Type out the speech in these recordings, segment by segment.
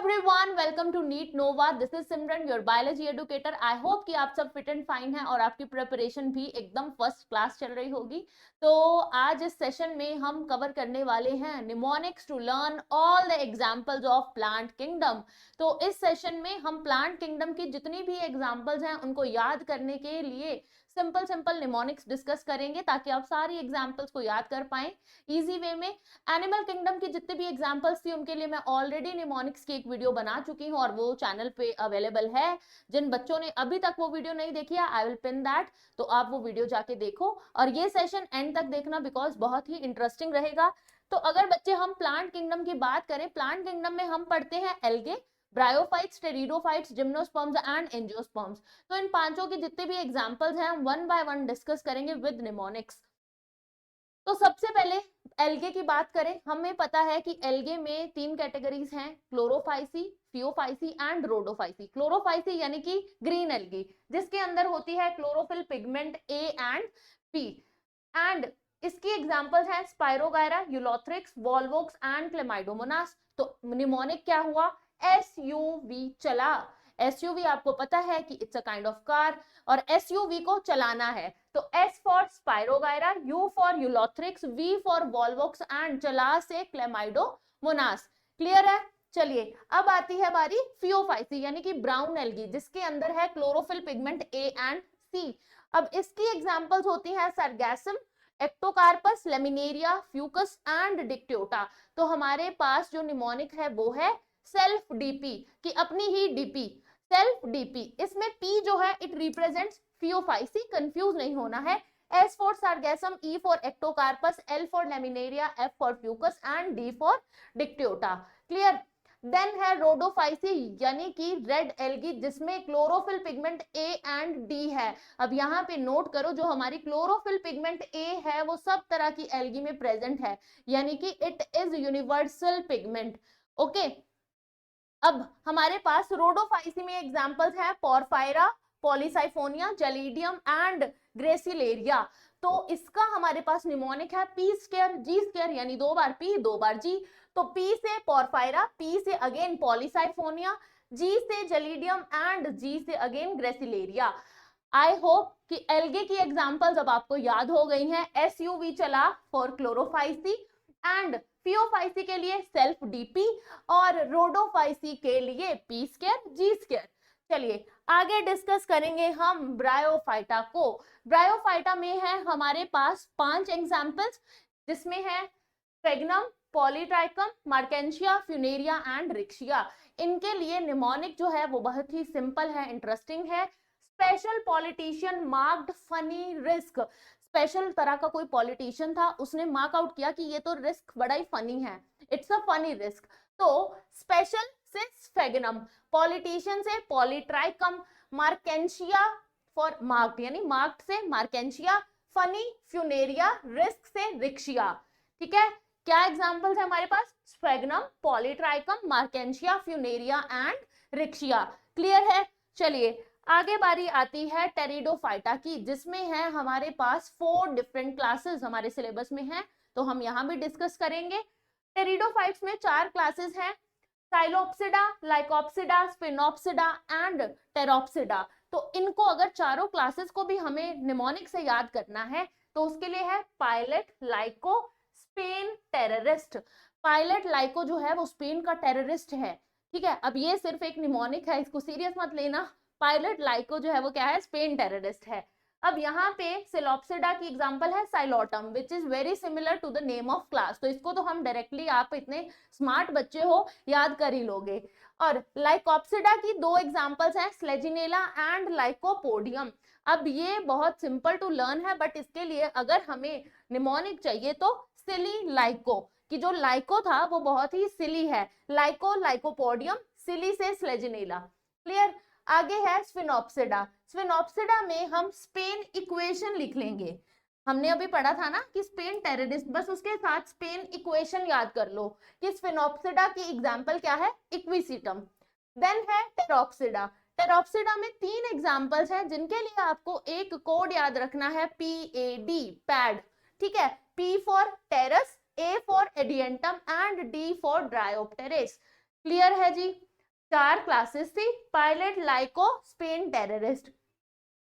Everyone, welcome to NEET Nova. This is Simran, your biology educator. I hope कि आप सब fit and fine हैं और आपकी प्रिपरेशन भी एकदम फर्स्ट क्लास चल रही होगी। तो आज इस सेशन में हम कवर करने वाले हैं mnemonics to learn all the examples of plant kingdom. तो इस सेशन में हम प्लांट किंगडम की जितनी भी एग्जांपल्स हैं उनको याद करने के लिए सिंपल सिंपल निमोनिक्स डिस्कस करेंगे ताकि आप सारी एग्जांपल्स को याद कर पाएं इजी वे में। एनिमल किंगडम की जितनी भी एग्जांपल्स थी उनके लिए मैं ऑलरेडी निमोनिक्स की एक वीडियो बना चुकी हूँ और वो चैनल पे अवेलेबल है। जिन बच्चों ने अभी तक वो वीडियो नहीं देखी है, आई विल पिन दैट, तो आप वो वीडियो जाके देखो और ये सेशन एंड तक देखना बिकॉज बहुत ही इंटरेस्टिंग रहेगा। तो अगर बच्चे हम प्लांट किंगडम की बात करें, प्लांट किंगडम में हम पढ़ते हैं algae, bryophytes, pteridophytes, gymnosperms and angiosperms. तो इन पांचों की जितने भी एग्जांपल्स हैं हम वन बाय वन डिस्कस करेंगे विद निमोनिक्स। तो सबसे पहले एल्गे की बात करें, हमें पता है कि एल्गे में तीन कैटेगरीज हैं, chlorophyceae, phaeophyceae and rhodophyceae. Chlorophyceae यानी कि ग्रीन एल्गी, जिसके अंदर होती है chlorophyll pigment A and P. And इसकी एग्जांपल्स हैं spirogyra, ulothrix, volvox and chlamydomonas. तो निमोनिक क्या हुआ? एसयूवी चला। एसयूवी आपको पता है कि it's a kind of car और एसयूवी को चलाना है। तो S for spirogyra, U for ulothrix, V for volvox and चला से क्लेमाइडोमोनास। क्लियर है? चलिए अब आती है बारी फियोफाइसी यानी कि ब्राउन एल्गी, जिसके अंदर है chlorophyll pigment A and C. अब इसकी एग्जांपल्स होती हैं sargassum, ectocarpus, laminaria, fucus and dictyota. तो हमारे पास जो निमोनिक है वो है सेल्फ डीपी की अपनी ही डीपी, सेल्फ डीपी। इसमें पी जो है इट रिप्रेजेंट्स फियोफाइसी, कंफ्यूज नहीं होना है। S for Sargassum, E for Ectocarpus, L for Laminaria, F for Fucus and D for Dictyota. Clear? Then है रोडोफाइसी यानी कि रेड एल्गी, जिसमें chlorophyll pigment A and D है। अब यहाँ पे नोट करो, जो हमारी क्लोरोफिल पिगमेंट ए है वो सब तरह की एल्गी में प्रेजेंट है, यानी कि it is universal pigment. Okay, अब हमारे पास रोडोफाइसी में एग्जांपल्स हैं porphyra, Polysiphonia, gelidium and gracilaria. तो इसका हमारे पास निमोनिक है पी स्क्वायर जी स्क्वायर, यानी दो बार पी दो बार जी। तो पी से पोरफायरा, पी से अगेन पॉलीसाइफोनिया, जी से जेलिडियम एंड जी से अगेन ग्रेसिलेरिया। आई होप कि एल्गे की एग्जांपल्स अब आपको याद हो गई हैं। एसयूवी चला फॉर क्लोरोफाइसी एंड फियोफाइसी के लिए सेल्फ डीपी और रोडोफाइसी के लिए पी स्क्वायर जी स्क्वायर। चलिए आगे डिस्कस करेंगे हम ब्रायोफाइटा को। ब्रायोफाइटा में है हमारे पास 5 एग्जांपल्स, जिसमें है sphagnum, polytrichum, marchantia, funaria and रिक्शिया। इनके लिए निमोनिक जो है वो बहुत ही सिंपल है, इंटरेस्टिंग है। Special politician marked funny risk, special तरह का कोई पॉलिटिशियन था, उसने मार्क आउट किया कि ये तो रिस्क बड़ा ही फनी है, इट्स अ फनी रिस्क। तो स्पेशल से स्फेगनम, पॉलिटिशियन से पॉलीट्राइकम, मार्केंशिया फॉर मार्क्ड यानी मार्क्ड से मार्केंशिया, फनी फ्यूनेरिया, रिस्क से रिक्शिया। ठीक है, क्या एग्जांपल्स है हमारे पास? Sphagnum, polytrichum, marchantia, funaria and riccia. Clear है? चलिए आगे बारी आती है टेरिडोफाइटा की, जिसमें है हमारे पास 4 डिफरेंट क्लासेस हमारे सिलेबस में हैं, तो हम यहाँ भी डिस्कस करेंगे। टेरिडोफाइट्स में 4 क्लासेस हैं, साइलोप्सिडा, लाइकोप्सिडा, स्पिनोप्सिडा एंड टेरोप्सिडा। तो इनको अगर चारों क्लासेस को भी हमें निमोनिक से याद करना है तो उसके लिए है pilot, lyco, spain, terrorist. Pilot लाइको जो है वो स्पेन का टेररिस्ट है। ठीक है, अब ये सिर्फ एक निमोनिक है, इसको सीरियस मत लेना। पायलट लाइको जो है वो क्या है? स्पेन टेररिस्ट है। अब यहाँ पे सिलोप्सिडा की एग्जांपल है Psilotum, which is very similar to the name of class. तो इसको तो हम डायरेक्टली, आप इतने स्मार्ट बच्चे हो, याद कर ही लोगे। और लाइकोप्सिडा की 2 एग्जांपल्स हैं, स्लेजिनेला एंड लाइकोपोडियम। अब ये बहुत सिंपल टू लर्न है, बट इसके लिए अगर हमें निमोनिक चाहिए तो सिली लाइको, कि जो लाइको था वो बहुत ही सिली है, लाइको, लाइकोपोडियम, सिली से स्लेजिनेला। क्लियर? आगे है स्फिनोप्सिडा। स्फिनोप्सिडा में हम स्पेन इक्वेशन लिख लेंगे, हमने अभी पढ़ा था ना कि स्पेन टेररिस्ट, बस उसके साथ स्पेन इक्वेशन याद कर लो कि स्फिनोप्सिडा की एग्जांपल क्या है? इक्विसिटम। देन है टेरोप्सिडा। टेरोप्सिडा में 3 एग्जांपल्स हैं जिनके लिए आपको एक कोड याद रखना है, PAD, पैड। ठीक है, P for terrace, A for Adiantum and D for Dryopteris. Clear है जी? 4 क्लासेस थी, pilot, lyco, spain, terrorist,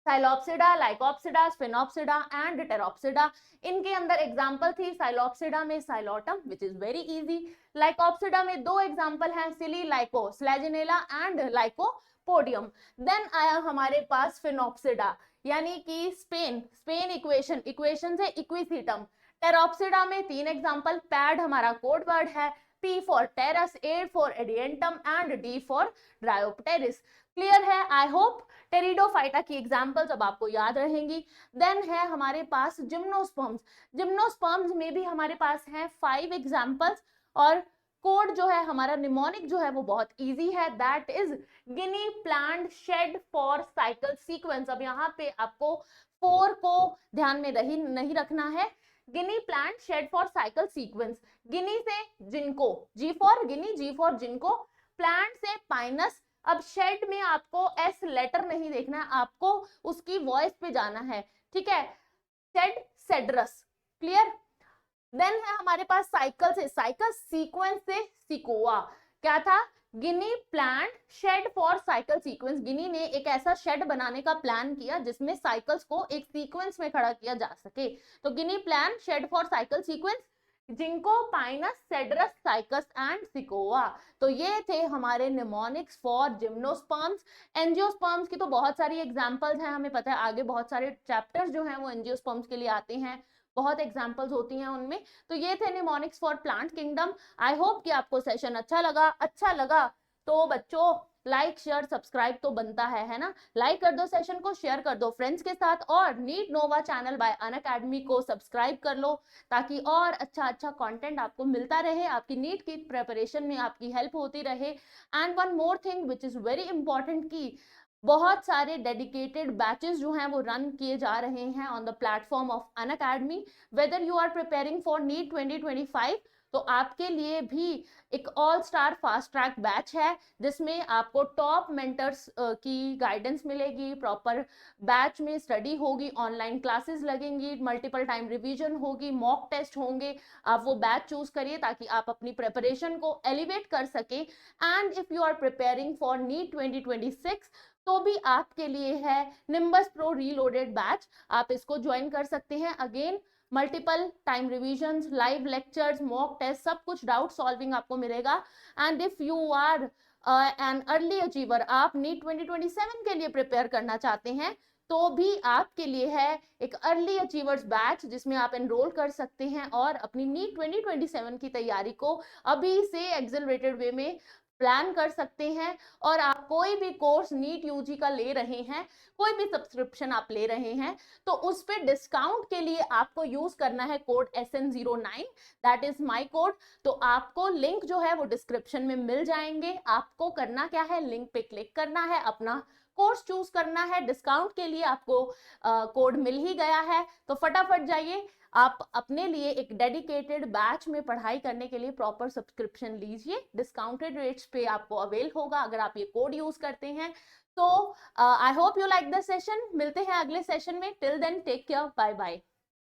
psilopsida, lycopsida, sphenopsida and pteropsida. इनके अंदर एग्जांपल थी साइलोप्सिडा में psilotum which is very easy, lycopsida में 2 एग्जांपल हैं, silly lyco selaginella and lycopodium. Then आया हमारे पास फिनोप्सिडा यानी कि स्पेन इक्वेशन से इक्विथीटम। टेरोप्सिडा में 3 एग्जांपल, पैड हमारा कोड वर्ड है, P for terrace, A for Adiantum and D for Dryopteris. Clear है? आई होप टेरिडोफाइटा की एग्जाम्पल्स अब आपको याद रहेंगी। देन है हमारे पास जिम्नोस्पर्म्स। जिम्नोस्पर्म्स में भी हमारे पास हैं 5 एग्जाम्पल्स और कोड जो है हमारा निमोनिक जो है वो बहुत इजी है, that is guinea plant shed for cycle sequence. अब यहाँ पे आपको 4 को ध्यान में नहीं रखना है। Guinea plant shed for cycle sequence, guinea से ginkgo, G for guinea, G for ginkgo, plant से पाइनस। अब शेड में आपको एस लेटर नहीं देखना है, आपको उसकी वॉइस पे जाना है, ठीक है, शेड, सेड्रस। क्लियर? देन है हमारे पास साइकिल से, साइकिल सीक्वेंस से सिकोआ। क्या था? Guinea plant shed for cycle sequence. Guinea ने एक ऐसा शेड बनाने का प्लान किया जिसमें साइकिल्स को एक सीक्वेंस में खड़ा किया जा सके, तो guinea plant shed for cycle sequence, ginkgo, pinus, cedrus, cycas and sequoia. तो ये थे हमारे निमोनिक्स फॉर जिम्नोस्पर्म्स। एंजियोस्पर्म्स की तो बहुत सारी एग्जांपल्स हैं, हमें पता है आगे बहुत सारे चैप्टर्स जो हैं वो एंजियोस्पर्म्स के लिए आते हैं, बहुत एग्जांपल्स होती हैं उनमें। तो ये थे mnemonics for plant kingdom. I hope कि आपको सेशन अच्छा लगा तो बच्चों लाइक शेयर सब्सक्राइब तो बनता है ना? लाइक कर दो सेशन को, शेयर कर दो फ्रेंड्स के साथ, और NEET Nova channel by Unacademy को सब्सक्राइब कर लो ताकि और अच्छा कंटेंट आपको मिलता रहे, आपकी नीट की प्रिपरेशन में आपकी हेल्प होती रहे। And one more thing which is very important की बहुत सारे डेडिकेटेड बैचेस जो हैं वो रन किए जा रहे हैं on the platform of Unacademy. Whether you are preparing for NEET 2025 तो आपके लिए भी एक all star fast track batch है जिसमें आपको टॉप मेंटर्स की गाइडेंस मिलेगी, प्रॉपर बैच में स्टडी होगी, ऑनलाइन क्लासेस लगेंगी, मल्टीपल टाइम रिवीजन होगी, मॉक टेस्ट होंगे। आप वो बैच चूज करिए ताकि आप अपनी प्रिपरेशन को एलिवेट कर सके। And if you are preparing for NEET 2026 तो भी आपके लिए है निम्बस प्रो रीलोडेड बैच, आप इसको ज्वाइन कर सकते हैं। Again multiple time revisions, live lectures, mock test, सब कुछ डाउट सॉल्विंग आपको मिलेगा। And if you are an early achiever, आप नीट 2027 के लिए प्रिपेयर करना चाहते हैं तो भी आपके लिए है एक अर्ली अचीवर्स बैच जिसमें आप एनरोल कर सकते हैं और अपनी नीट 2027 की तैयारी को अभी से एक्सेलरेटेड वे में प्लान कर सकते हैं। और आप कोई भी कोर्स नीट यूजी का ले रहे हैं, कोई भी सब्सक्रिप्शन आप ले रहे हैं तो उस पे डिस्काउंट के लिए आपको यूज करना है code SN09, that is my code. तो आपको लिंक जो है वो डिस्क्रिप्शन में मिल जाएंगे। आपको करना क्या है, लिंक पे क्लिक करना है, अपना कोर्स चूज करना है, डिस्काउंट के लिए आपको कोड मिल ही गया है तो फटाफट जाइए, आप अपने लिए एक डेडिकेटेड बैच में पढ़ाई करने के लिए प्रॉपर सब्सक्रिप्शन लीजिए, डिस्काउंटेड रेट्स पे आपको अवेल होगा अगर आप ये कोड यूज करते हैं। तो I hope you like the session, मिलते हैं अगले सेशन में, till then take care, bye bye.